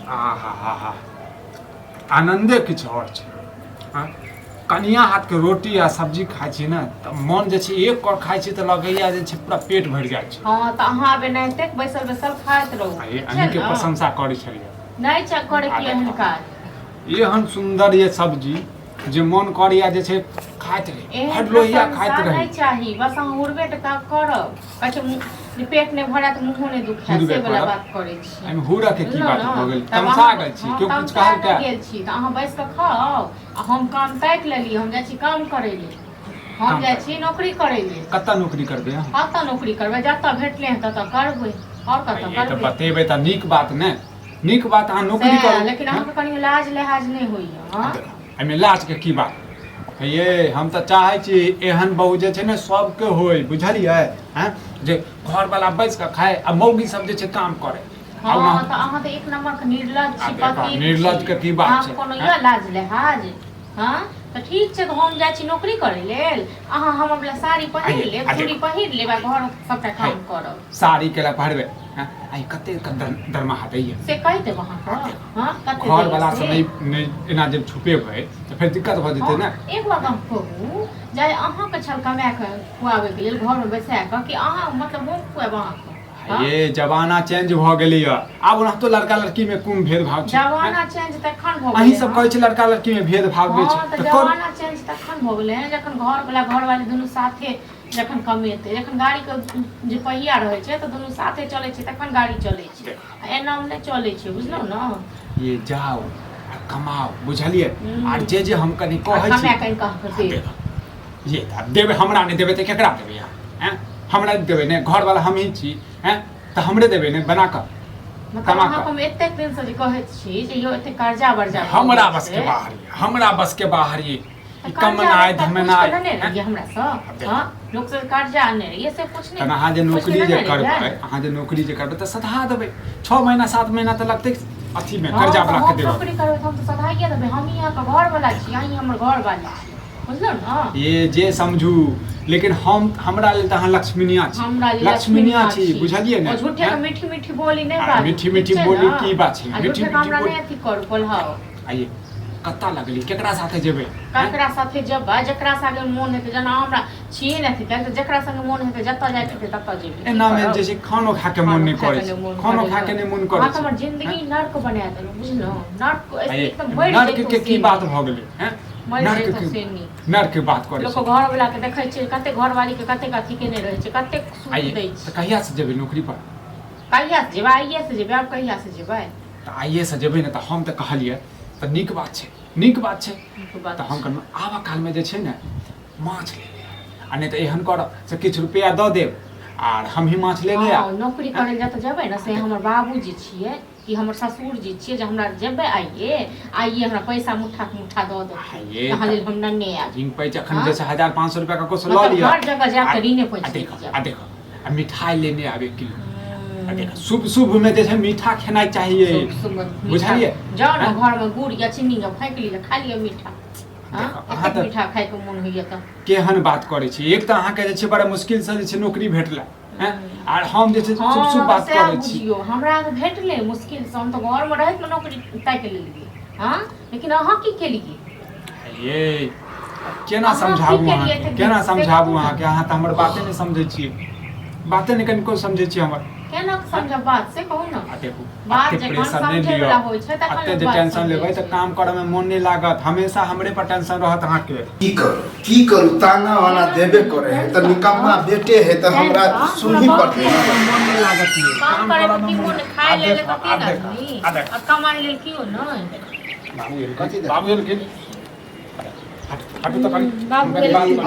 आहा आनंदे किछु और छै। कनिया हाथ के रोटी आ सब्जी खाइ छी ने तऽ मन जे छै एक कर खाइ छी तऽ लगैया जे छै पूरा पेट भरि जाइ छै। हां त अहाँ बे एनाहिते बैसल बैसल खाइत रहू। अहीं के प्रशंसा करै छलियै। नहीं चेक करे की एहन काज एहन सुंदर ये सब्जी जे मन करैया जे छै खाइत रही, हर लोहिया खाइत रही। नहीं चाही, बस अहाँ उड़बे टा करब। कहै पेट नहीं भरा त मुंहो नहीं दुखाय, से वाला बात करै छी। एमे हुरऽ के की बात भ गेल? तमसा गेल छी, केओ कुछ कहल के गेल छी त अहाँ बैस के खाओ आ हम काम ताकि लेली, हम जाइ छी काम करै ले। हम जाइ छी नौकरी करै ले। कतऽ नौकरी करबै अहाँ? कतऽ नौकरी करबै? जतऽ भेटले हैं ततऽ करबै। और कतऽ करबै? त बतेबै त नीक बात ने। नीक बात अहाँ नौकरी करू। लेकिन अहाँ के कनी लाज लिहाज नहीं होइया। हां एमे लाज के की बात? ये हम तऽ चाहै छी एहन बहू जे छै ने सबके होय, बुझलियै? हैं जे घर वाला बैस के खाए आ मौगी सब जे छै काम करे। हां त अहाँ त एक नंबर के निर्लज छी, पति। निर्लज के की बात छै? कोनो या लाज लिहाज? हां त ठीक छै, त हम जाइ छी नौकरी करे लेल। अहाँ हमर वाला साड़ी पहिर लेब, चूड़ी पहिर लेब आ घर सबटा काम करब। साड़ी केला पहिरबै? आई कते दरमाहा दैया से कहि देब अहाँ के। हां कते घर वाला से नहीं एना जब छुपेबै त फेर दिक्कत भ जेतै ने। एक बात हम कहू, जाय अहाँ के छल कमा के खुआबे के लेल घर में बैसा के कि अहाँ मतलब मुंह खुआब अहाँ के? ये जमाना चेंज भ गेलै य। आब ओना तो लड़का लड़की में कोन भेदभाव छै? जमाना चेंज तखन भ गेलै। अहीं सब कहै छै लड़का लड़की में भेदभाव होइ छै। हां त जमाना चेंज तखन भ गेलै जखन घर वाला घर वाले दुनू साथे जखन कमेतै। जखन गाड़ी के जे पहिया रहै छै त दुनू साथे चलै छै तखन गाड़ी चलै छै। एना में नहीं चलै छै, बुझलौ न? ये जाओ कमाओ, बुझलिए? आर जे हम कनी कहै छी हमे कहीं कह के दे ये देबे, हमरा नहीं देबे त केकरा देबे यहाँ? हैं हमरा देबे ने, घर वाला हम ही छी। हैं त हमरे देबे ने बना क मतलब अहाँ हम एते दिन से जे कहै छी जे यो एते कर्जा वर्जा हमरा बस के बाहर, हमरा बस के बाहर ये कमनाय धमनाय है हमरा से। हां लोग से कर्जा आने ये से कुछ नहीं। अहाँ जे नौकरी जे करबै, अहाँ जे नौकरी जे करबै त सधा देबै। 6 महीना 7 महीना त लगतै अथी में कर्जा वाला के देबै। नौकरी करबै त हम त सधाइए देबै। हम यहाँ के घर वाला छी, अहीं हमर घर वाली छी, बुझलौ न? ये जे समझू, लेकिन हमरा लेल त अहाँ लक्ष्मीनिया छी। लक्ष्मीनिया छी, बुझलिए ने? झूठे के मीठी मीठी बोली नहीं बात। मीठी मीठी बोली की बात छै? मीठी मीठी हमरा नहीं अथी करू कोल्हाओ। आइए कत्ता लगली, केकरा साथे जेबै? केकरा साथे जेबै? जेकरा साथे मोन हेतै, जेना हमरा छिए नै थी त जेकरा संगे मोन हेतै जत्ता जाय के तत्ता जेबै। एना में जे छै खानो खा के मन नहीं करे छै। खानो खा के नहीं मन करे छै। हमर जिंदगी नर्क बना देलौ, बुझलौ? नर्क एकदम नर्क के की बात भ गेलै? हैं नर्क के बात करे लोग घर वाला के देखै छै, कते घर वाली के कते अथी के नहीं रहै छै, कते सुख दै छै। त कहिया से जेबै नौकरी पर? कहिया से जेबै? आइए से जेबै। अब कहिया से जेबै? त आइए से जेबै ने त हम त कहलिए त नीक बात छै, नीक बात छै। त हम कहलहुँ आबऽ काल में जे छै ने माछ ले ले, आ नहीं त एहन करब से किछु रुपया दऽ देब आर हम ही माछ ले ले आब। नौकरी करे जत जेबै ने से हमर बाबूजी छियै कि हमर ससुर जी छियै जे हमरा जेबै आइए हमरा पैसा मुट्ठा के मुट्ठा दऽ देबै। कहाँ लेल हम नन्ने आब रिंग पे जखन जैसे 1500 रुपया का कुछ लऽ लिया। हर जगह जाके रीने पैसा देखो आ मिठाई लेने आबे किलो। देखो शुभ शुभ में जे छै मीठा खेनाइ चाहिए, बुझलिए? जाओ ना घर में गुड़ या चीनी के फेंक लीजिए, खा लिया मीठा। हां मीठा खाए के मन होइए त केहन बात करै छी? एक त अहाँ के जे छै बड़ा मुश्किल से जे छै नौकरी भेटला, हैं? आर हम जे छै शुभ शुभ बात करै छी। हमरा त भेटले मुश्किल से, हम त घर में रहत में नौकरी ताकि लेलिए। हां लेकिन अहाँ की केलिए? ये केना समझाबू अहाँ? केना समझाबू अहाँ के? अहाँ त हमर बाते नहीं समझै छी। बाते नहीं कनिको समझै छी हमर। केना समझ बात से कहू ना। देखू बात जखन समझे वाला होय छै तखन अते जे टेंशन लेबै त काम करे में मन नहीं लागत। हमेशा हमरे पर टेंशन रहत अहाँ के। की करू ताना वाना देबे करे है त निकम्मा बेटे है त हमरा सुनही पड़ते है। मन नहीं लागत ये काम करे की मन खाए ले ले त की आदमी आ कमाई ले की हो न? बाबू के हट तो करी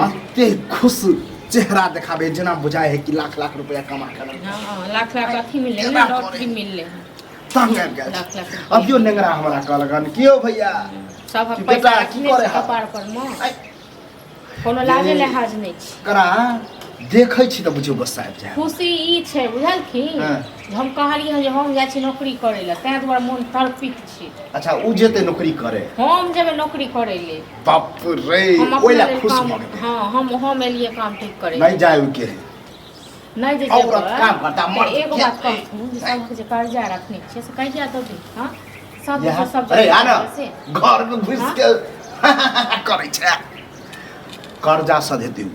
अते खुश चेहरा दिखाबे जना बुझाए है कि लाख लाख रुपया कमा कर। हां लाख लाख अथी मिले ना, लॉटरी मिले। तंग गए अभियो नेंगरा हमरा कहलगन कियो भैया सब पैसा की करे कपार पर म कोनो लाजे लिहाज नहीं छी। करा देखै छी त बुझियो गुस्सा आबि जाय। खुशी ई छै बुझलखिन हम कहलिए जे हम जाइ छी नौकरी करे ले, तै दुआरे मन तड़पित छी। अच्छा उ जेते नौकरी करे, हम जेबे नौकरी करे ले। बाप रे ओइला खुश भ गेल। हां हम एलिए काम ठीक करे नहीं जाय उ के नहीं जे और काम करता मर। एगो बात कहूं, सब के जे कर्जा रखने छी से कहिया दो दे? हां सब यहाँ सब अरे आ ना से घर में घुस के करे छै कर्जा सधेती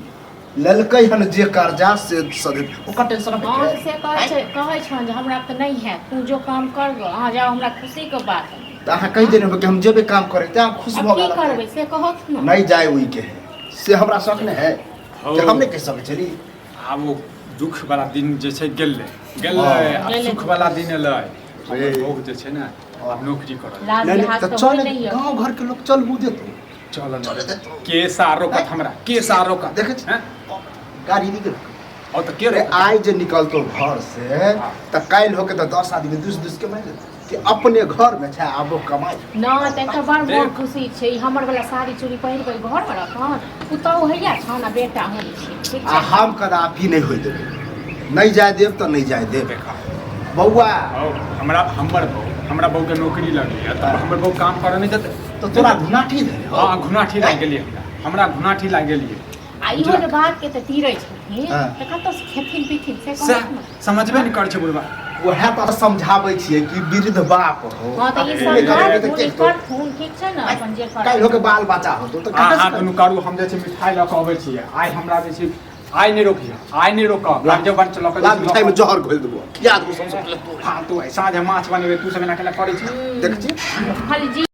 ललकै हन जे कर्जा से सधेती ओकर टेंशन हां है से कहै छन जे हमरा त नहीं है तू जो काम कर गो अहाँ जाओ हमरा खुशी के बात है त अहाँ कहि देने कि हम जेबे काम करे त हम खुश अब भ की गेल करबै से कहत न नहीं जाए हुई के से हमरा शक नहीं है कि हम नहीं कह सकै छली आब वो दुख वाला दिन जे छै गेलै आब गेलै। सुख वाला दिन एलै ए। लोग जे छै ने नौकरी करल लाज नहीं लिहाज त तो चल नहीं है गांव घर के लोग चल हु देतो चल चल देतो के सारो कत हमरा के सारो कत देखे छी? हैं गाड़ी निकल और त के अरे रोकत? आइ जे निकलतो घर से त काल होके त 10 आदमी दूस के मार कि अपने घर में छै आबो कमाई ना तेका बड़ मोर खुशी छै हमर वाला साड़ी चूड़ी पहिर के घर में रखन पुतौ हैया छन आ बेटा हम छी ठीक आ छै हम कदापि नहीं होई देबे नहीं जाए देव तो नहीं जाए देव देखा बौआ और हमरा बहू के नौकरी लगी है तब हमर बहू काम करे नहीं देते तो तोरा घुनाठी दे हाँ घुनाठी लाग गेलिए हमरा घुनाठी लाग गेलिए आ इहो जे बात के त तीरै छथिन हाँ। त कतौ से खेथिन पीथिन से से कहत न समझबे नहीं कर छै बुढ़वा वह तो समझाबै छियै कि वृद्ध बाप हो हां त ई अरे सब करे घर तो पूरी के तो करथुन ठीक छै न अपन जे कर काल होके बाल बच्चा हो तो हाँ हाँ दुनू करू हम जे छै मिठाई लऽ कऽ अबै छियै आइ हमरा जे छै आइ नहीं रोकिए आइ नहीं रोकब लाजो बन चलऽ के लाल मिठाई में जहर घोल देबो याद को सबसे पहले तो हाँ तू साँझ माछ बनेबे तू सब एना केना करै छी देख छी खाली जी